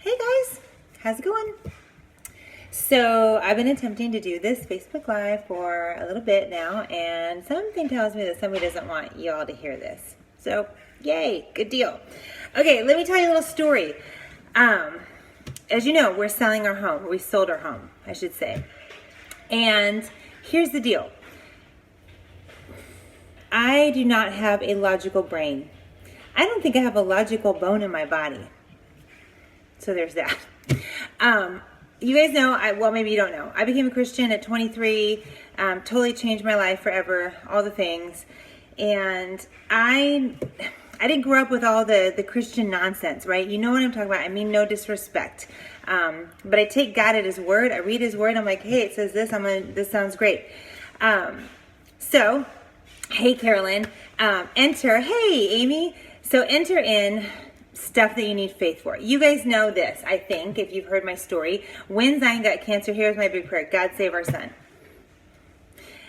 Hey guys, how's it going? So I've been attempting to do this Facebook Live for a little bit now, and something tells me that somebody doesn't want you all to hear this. So yay, good deal. Okay, let me tell you a little story. As you know, we're selling our home. We sold our home, I should say. And here's the deal. I do not have a logical brain. I don't think I have a logical bone in my body. So there's that. You guys know, well, maybe you don't know. I became a Christian at 23, totally changed my life forever, all the things. And I didn't grow up with all the Christian nonsense, right? You know what I'm talking about. I mean, no disrespect. But I take God at His word. I read His word. I'm like, hey, it says this. This sounds great. So, hey, Carolyn, enter. Hey, Amy. So enter in stuff that you need faith for. You guys know this, I think, if you've heard my story. When Zion got cancer, here's my big prayer. God save our son.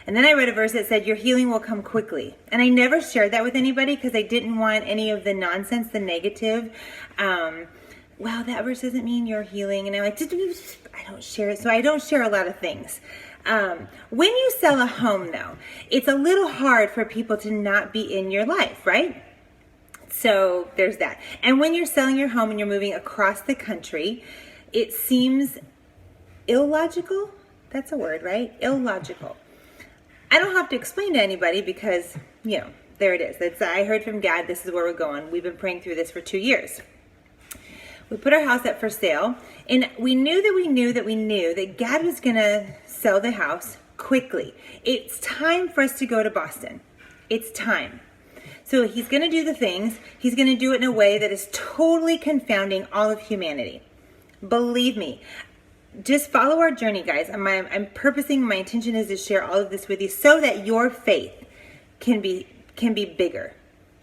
And then I read a verse that said, your healing will come quickly. And I never shared that with anybody because I didn't want any of the nonsense, the negative. Well, that verse doesn't mean you're healing. And I'm like, I don't share it. So I don't share a lot of things. When you sell a home, though, it's a little hard for people to not be in your life, right? So there's that. And when you're selling your home and you're moving across the country, it seems illogical. That's a word, right? Illogical. I don't have to explain to anybody because, there it is. I heard from God, this is where we're going. We've been praying through this for 2 years. We put our house up for sale, and we knew that God was going to sell the house quickly. It's time for us to go to Boston. It's time. So He's going to do the things. He's going to do it in a way that is totally confounding all of humanity. Believe me. Just follow our journey, guys. I'm purposing, my intention is to share all of this with you so that your faith can be bigger.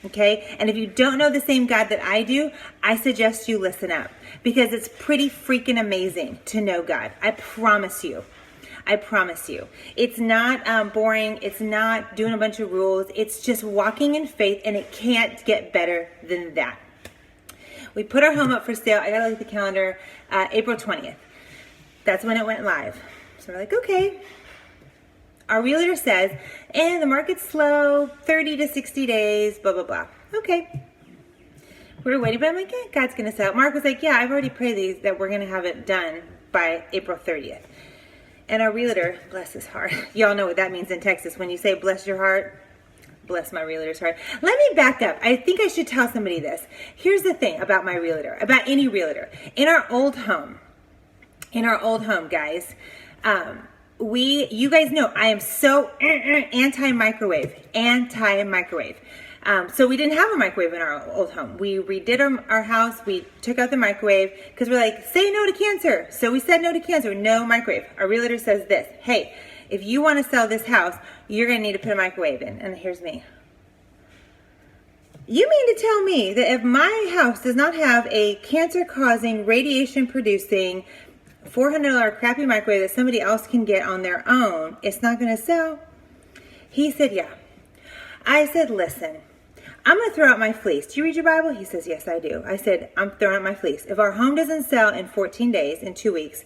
Okay? And if you don't know the same God that I do, I suggest you listen up because it's pretty freaking amazing to know God. I promise you. It's not boring. It's not doing a bunch of rules. It's just walking in faith, and it can't get better than that. We put our home up for sale. I got to look at the calendar. April 20th. That's when it went live. So we're like, okay. Our realtor says, the market's slow, 30 to 60 days, blah, blah, blah. Okay. We were waiting, but I'm like, God's going to sell. Mark was like, I've already prayed that we're going to have it done by April 30th. And our realtor, bless his heart. Y'all know what that means in Texas. When you say bless your heart, bless my realtor's heart. Let me back up. I think I should tell somebody this. Here's the thing about my realtor, about any realtor. In our old home, guys, you guys know I am so anti-microwave. So we didn't have a microwave in our old home. We redid our house. We took out the microwave because we're like, say no to cancer. So we said no to cancer, no microwave. Our realtor says this, hey, if you want to sell this house, you're going to need to put a microwave in. And here's me. You mean to tell me that if my house does not have a cancer-causing, radiation-producing, $400 crappy microwave that somebody else can get on their own, it's not going to sell? He said, yeah. I said, listen, I'm going to throw out my fleece. Do you read your Bible? He says, yes, I do. I said, I'm throwing out my fleece. If our home doesn't sell in 14 days, in 2 weeks,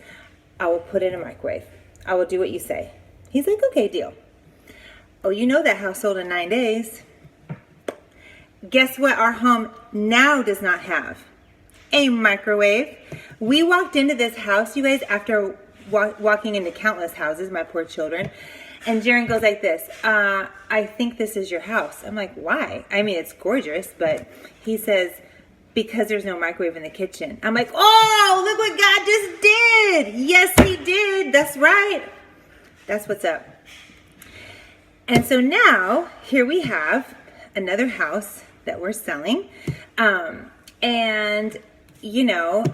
I will put it in a microwave. I will do what you say. He's like, okay, deal. Oh, you know that house sold in 9 days. Guess what our home now does not have? A microwave. We walked into this house, you guys, after walking into countless houses, my poor children, and Jaron goes like this, I think this is your house. I'm like, why? I mean, it's gorgeous, but he says, because there's no microwave in the kitchen. I'm like, oh, look what God just did. Yes, He did. That's right. That's what's up. And so now, here we have another house that we're selling. And, you know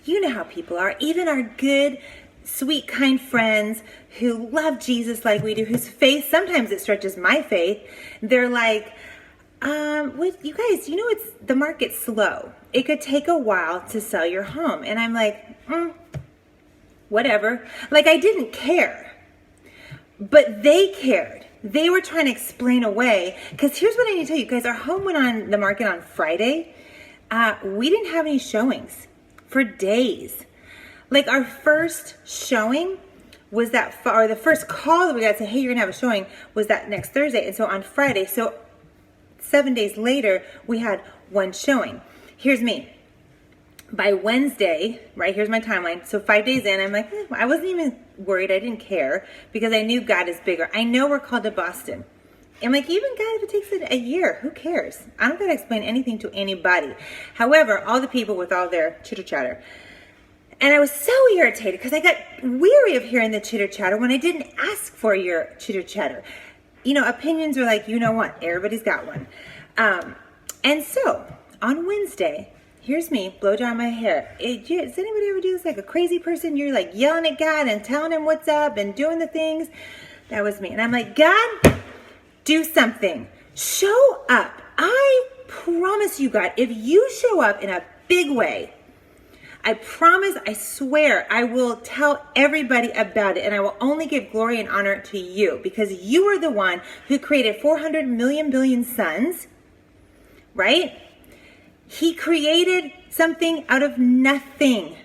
how people are. Even our good, sweet, kind friends who love Jesus like we do, whose faith, sometimes it stretches my faith. They're like, you guys, the market's slow. It could take a while to sell your home. And I'm like, whatever. Like, I didn't care. But they cared. They were trying to explain away. Because here's what I need to tell you, guys. Our home went on the market on Friday. We didn't have any showings for days. Like our first showing was or the first call that we got to say, hey, you're gonna have a showing, was that next Thursday. And so on Friday, so 7 days later, we had one showing. Here's me. By Wednesday, right, here's my timeline. So 5 days in, I'm like, I wasn't even worried. I didn't care because I knew God is bigger. I know we're called to Boston. And like, even God, if it takes a year, who cares? I don't got to explain anything to anybody. However, all the people with all their chitter chatter. And I was so irritated because I got weary of hearing the chitter chatter when I didn't ask for your chitter chatter. You know, opinions are like, you know what? Everybody's got one. And so on Wednesday, here's me, blow dry my hair. Does anybody ever do this like a crazy person? You're like yelling at God and telling him what's up and doing the things. That was me. And I'm like, God, do something. Show up. I promise you, God, if you show up in a big way, I promise, I swear, I will tell everybody about it, and I will only give glory and honor to you because you are the one who created 400 million billion suns, right? He created something out of nothing.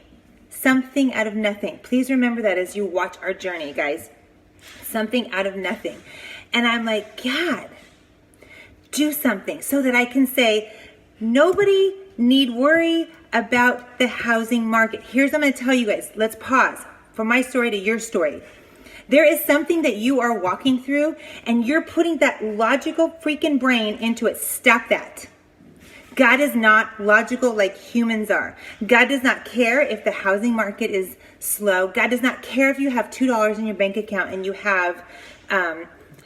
Something out of nothing. Please remember that as you watch our journey, guys. Something out of nothing. And I'm like, God, do something so that I can say, nobody need worry about the housing market. Here's what I'm going to tell you guys. Let's pause from my story to your story. There is something that you are walking through and you're putting that logical freaking brain into it. Stop that. God is not logical like humans are. God does not care if the housing market is slow. God does not care if you have $2 in your bank account and you have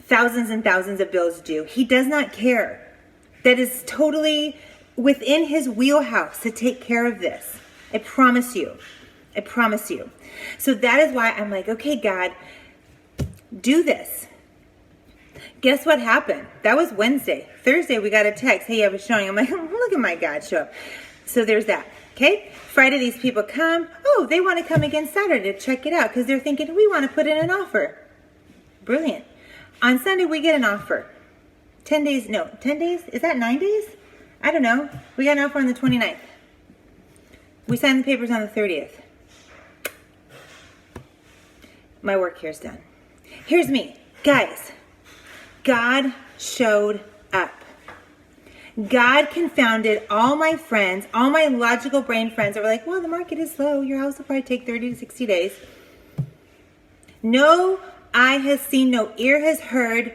thousands and thousands of bills due. He does not care. That is totally within his wheelhouse to take care of this. I promise you. I promise you. So that is why I'm like, okay, God, do this. Guess what happened? That was Wednesday. Thursday, we got a text. Hey, you have a showing. I'm like, look at my God show up. So there's that. Okay. Friday, these people come. Oh, they want to come again Saturday to check it out because they're thinking we want to put in an offer. Brilliant. On Sunday, we get an offer. 10 days. No, 10 days? Is that 9 days? I don't know. We got an offer on the 29th. We signed the papers on the 30th. My work here is done. Here's me. Guys, God showed up. God confounded all my friends, all my logical brain friends that were like, well, the market is slow. Your house will probably take 30 to 60 days. No eye has seen, no ear has heard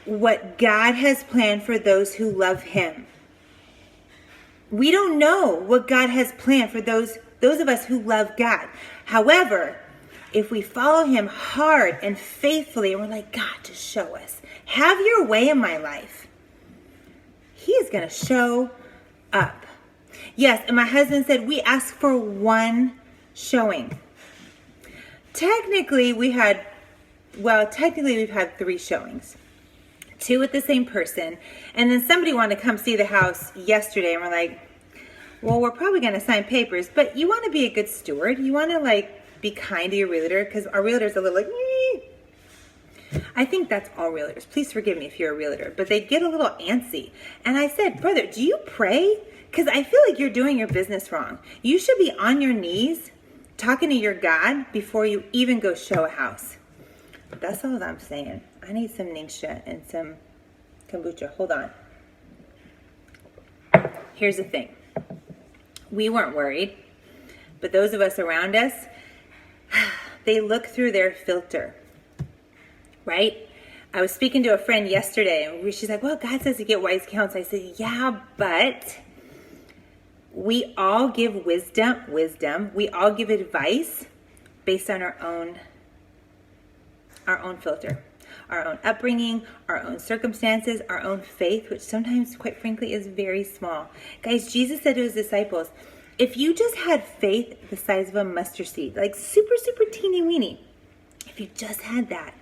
what God has planned for those who love him. We don't know what God has planned for those of us who love God. However, if we follow him hard and faithfully, and we're like, God, just show us. Have your way in my life. He is going to show up. Yes, and my husband said, we asked for one showing. Technically, we've had 3 showings. 2 with the same person. And then somebody wanted to come see the house yesterday. And we're like, well, we're probably going to sign papers. But you want to be a good steward. You want to be kind to your realtor. Because our realtor's a little like, I think that's all realtors. Please forgive me if you're a realtor. But they get a little antsy. And I said, brother, do you pray? Because I feel like you're doing your business wrong. You should be on your knees talking to your God before you even go show a house. That's all I'm saying. I need some Ningxia and some kombucha. Hold on. Here's the thing. We weren't worried, but those of us around us, they look through their filter, right? I was speaking to a friend yesterday, and she's like, well, God says to get wise counsel. I said, yeah, but we all give wisdom. We all give advice based on our own filter, our own upbringing, our own circumstances, our own faith, which sometimes, quite frankly, is very small. Guys, Jesus said to his disciples, if you just had faith the size of a mustard seed, like super, super teeny weeny, if you just had that,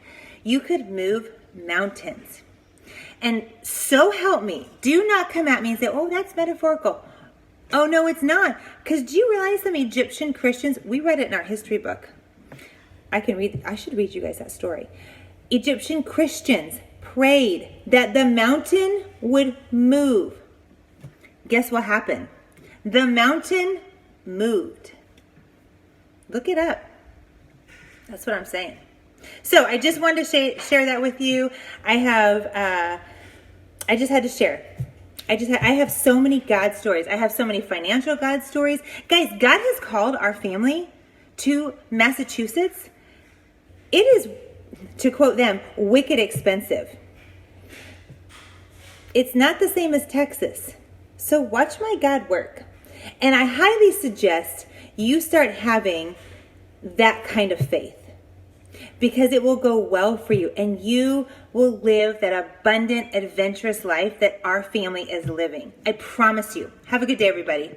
you could move mountains. And so help me, do not come at me and say, oh, that's metaphorical. Oh, no, it's not. Because do you realize some Egyptian Christians, we read it in our history book. I should read you guys that story. Egyptian Christians prayed that the mountain would move. Guess what happened? The mountain moved. Look it up. That's what I'm saying. So I just wanted to share that with you. I just had to share. I have so many God stories. I have so many financial God stories. Guys, God has called our family to Massachusetts. It is, to quote them, wicked expensive. It's not the same as Texas. So watch my God work. And I highly suggest you start having that kind of faith, because it will go well for you and you will live that abundant, adventurous life that our family is living. I promise you. Have a good day, everybody.